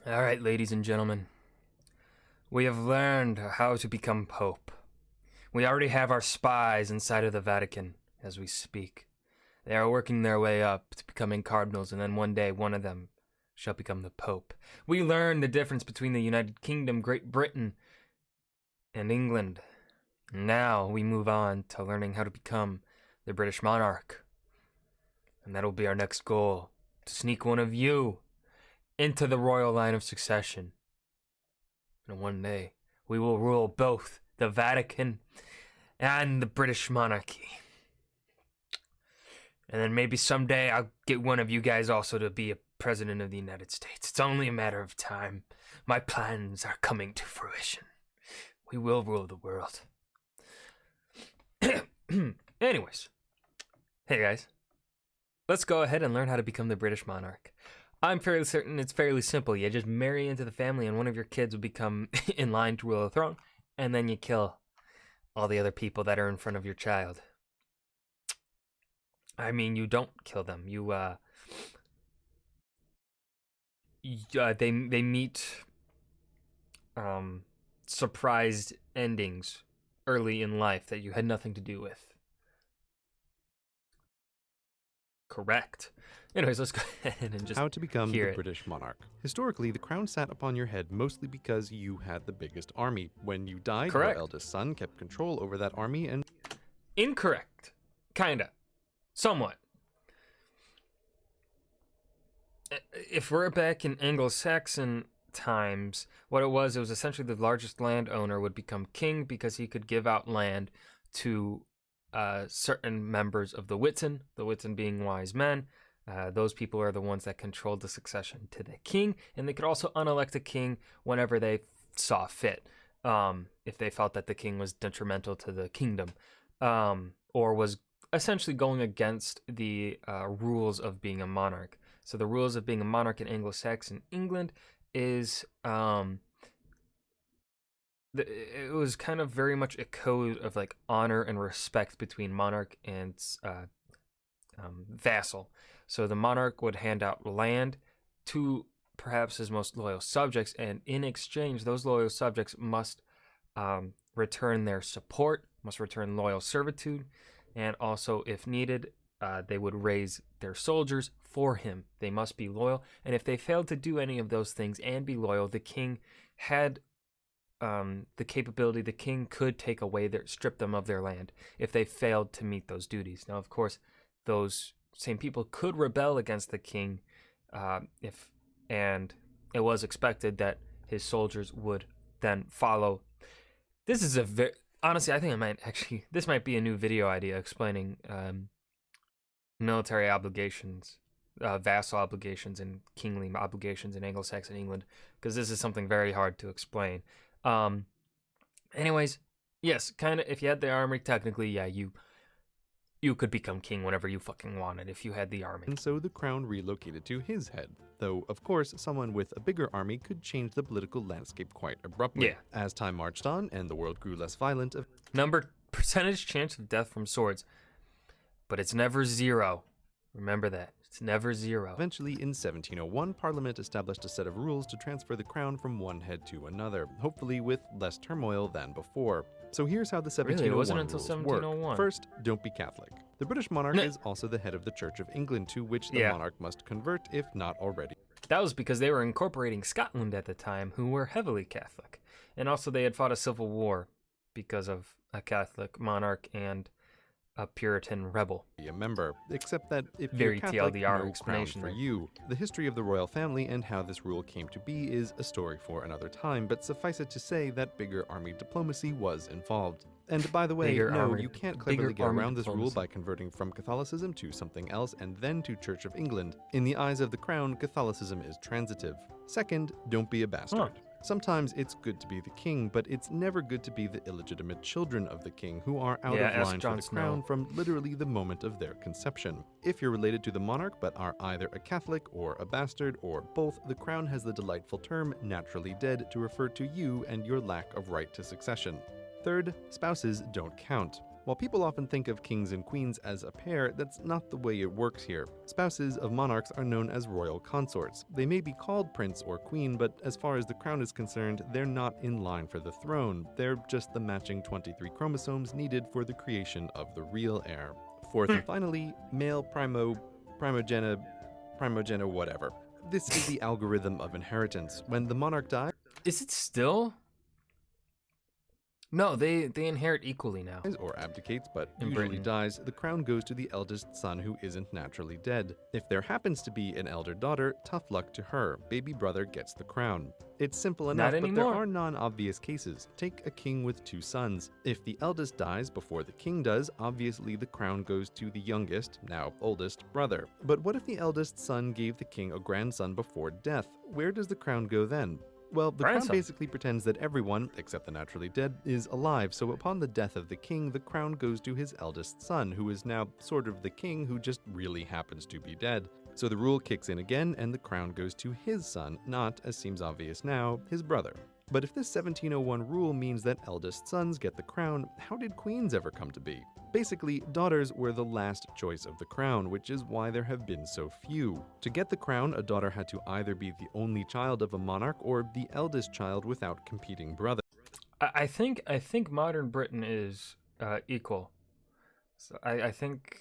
All right, ladies and gentlemen, we have learned how to become Pope. We already have our spies inside of the Vatican as we speak. They are working their way up to becoming cardinals, and then one day one of them shall become the Pope. We learned the difference between the United Kingdom, Great Britain, and England. Now we move on to learning how to become the British monarch. And that'll be our next goal, to sneak one of you into the royal line of succession. And one day, we will rule both the Vatican and the British monarchy. And then maybe someday I'll get one of you guys also to be a president of the United States. It's only a matter of time. My plans are coming to fruition. We will rule the world. Anyways, hey guys, let's go ahead and learn how to become the British monarch. I'm fairly certain it's fairly simple. You just marry into the family and one of your kids will become in line to rule the throne, and then you kill all the other people that are in front of your child. I mean, you don't kill them. They meet surprised endings early in life that you had nothing to do with. Correct. Anyways, let's go ahead and just How to become hear the it. British monarch. Historically, the crown sat upon your head mostly because you had the biggest army. When you died, Correct. your eldest son kept control over that army and Incorrect. Kinda. Somewhat. If we're back in Anglo-Saxon times, what it was essentially the largest landowner would become king because he could give out land to certain members of the Witan being wise men. Those people are the ones that controlled the succession to the king, and they could also unelect a king whenever they saw fit, if they felt that the king was detrimental to the kingdom, or was essentially going against the rules of being a monarch. So the rules of being a monarch in Anglo-Saxon England is it was kind of very much a code of like honor and respect between monarch and vassal. So the monarch would hand out land to perhaps his most loyal subjects, and in exchange, those loyal subjects must return their support, must return loyal servitude, and also, if needed, they would raise their soldiers for him. They must be loyal, and if they failed to do any of those things and be loyal, the king had the capability. The king could take away strip them of their land if they failed to meet those duties. Now, of course, those same people could rebel against the king, and it was expected that his soldiers would then follow. This is honestly, I think this might be a new video idea explaining military obligations, vassal obligations, and kingly obligations in Anglo-Saxon England, because this is something very hard to explain. Anyways, yes, kind of, if you had the army, technically, yeah, you could become king whenever you fucking wanted if you had the army. and so the crown relocated to his head. Though, of course, someone with a bigger army could change the political landscape quite abruptly. Yeah. As time marched on and the world grew less violent, Percentage chance of death from swords, but it's never zero. Remember that. It's never zero. eventually in 1701, Parliament established a set of rules to transfer the crown from one head to another, hopefully with less turmoil than before. So here's how the 1701 Really, it wasn't until rules 1701. work. First, don't be Catholic. The British monarch Nah. is also the head of the Church of England, to which the Yeah. monarch must convert if not already. That was because they were incorporating Scotland at the time, who were heavily Catholic. And also they had fought a civil war because of a Catholic monarch and a Puritan rebel. Be a member, except that if Very you're Catholic, TLDR no crown explanation for there. you. The history of the royal family and how this rule came to be is a story for another time, but suffice it to say that bigger army diplomacy was involved. And by the way, Bigger no, army- you can't bigger cleverly get army around this rule diplomacy. by converting from Catholicism to something else and then to Church of England. In the eyes of the crown, Catholicism is transitive. Second, don't be a bastard. Sometimes it's good to be the king, but it's never good to be the illegitimate children of the king who are out Yeah, of ask line Jon for the Snow. crown from literally the moment of their conception. If you're related to the monarch but are either a Catholic or a bastard or both, the crown has the delightful term naturally dead to refer to you and your lack of right to succession. Third, spouses don't count. While people often think of kings and queens as a pair, that's not the way it works here. Spouses of monarchs are known as royal consorts. They may be called prince or queen, but as far as the crown is concerned, they're not in line for the throne. They're just the matching 23 chromosomes needed for the creation of the real heir. Fourth and finally, male primogena whatever. This is the algorithm of inheritance. When the monarch dies, Is it still? No, they inherit equally now. or abdicates but In usually Britain. dies, the crown goes to the eldest son who isn't naturally dead. If there happens to be an elder daughter, tough luck to her. Baby brother gets the crown. It's simple enough, Not but there anymore. are non-obvious cases. Take a king with 2 sons. If the eldest dies before the king does, obviously the crown goes to the youngest, now oldest, brother. But what if the eldest son gave the king a grandson before death? Where does the crown go then? Well, the crown Grandson. basically pretends that everyone, except the naturally dead, is alive, so upon the death of the king, the crown goes to his eldest son, who is now sort of the king who just really happens to be dead. So the rule kicks in again, and the crown goes to his son, not, as seems obvious now, his brother. But if this 1701 rule means that eldest sons get the crown, how did queens ever come to be? Basically, daughters were the last choice of the crown, which is why there have been so few. To get the crown, a daughter had to either be the only child of a monarch or the eldest child without competing brothers. I think modern Britain is equal. So I think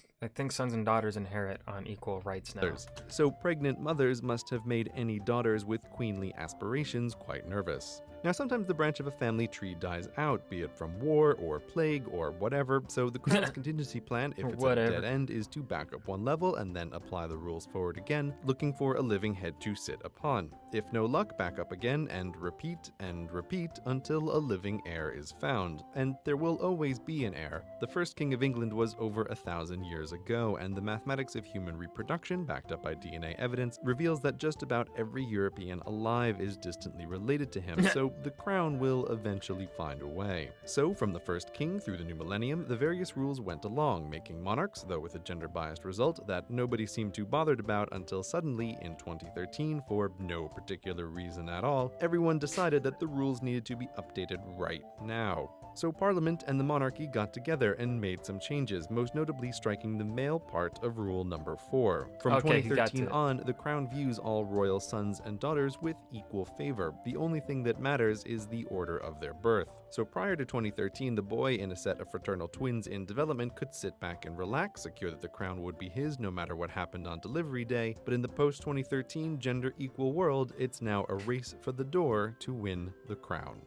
sons and daughters inherit on equal rights now. So pregnant mothers must have made any daughters with queenly aspirations quite nervous. Now, sometimes the branch of a family tree dies out, be it from war or plague or whatever, so the crown's contingency plan, if it's Whatever. a dead end, is to back up one level and then apply the rules forward again, looking for a living head to sit upon. If no luck, back up again and repeat until a living heir is found. And there will always be an heir. The first king of England was over 1,000 years ago, and the mathematics of human reproduction, backed up by DNA evidence, reveals that just about every European alive is distantly related to him, so the crown will eventually find a way. So, from the first king through the new millennium, the various rules went along, making monarchs, though with a gender-biased result that nobody seemed too bothered about until suddenly, in 2013, for no particular reason at all, everyone decided that the rules needed to be updated right now. So Parliament and the monarchy got together and made some changes, most notably striking the male part of rule number 4. From Okay, he got 2013 to- on, the crown views all royal sons and daughters with equal favor. The only thing that matters is the order of their birth. So prior to 2013, the boy in a set of fraternal twins in development could sit back and relax, secure that the crown would be his no matter what happened on delivery day. But in the post-2013 gender equal world, it's now a race for the door to win the crown.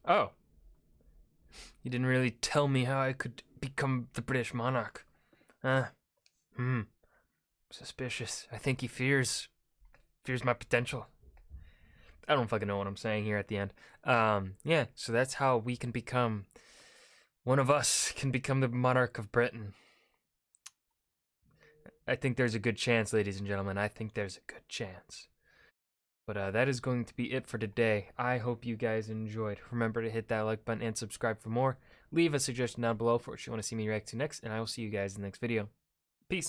Oh. You didn't really tell me how I could become the British monarch. Suspicious. I think he fears my potential. I don't fucking know what I'm saying here at the end. Yeah, so that's how we can become, one of us can become the monarch of Britain. I think there's a good chance, ladies and gentlemen. I think there's a good chance. But that is going to be it for today. I hope you guys enjoyed. Remember to hit that like button and subscribe for more. Leave a suggestion down below for what you want to see me react to next, and I will see you guys in the next video. Peace.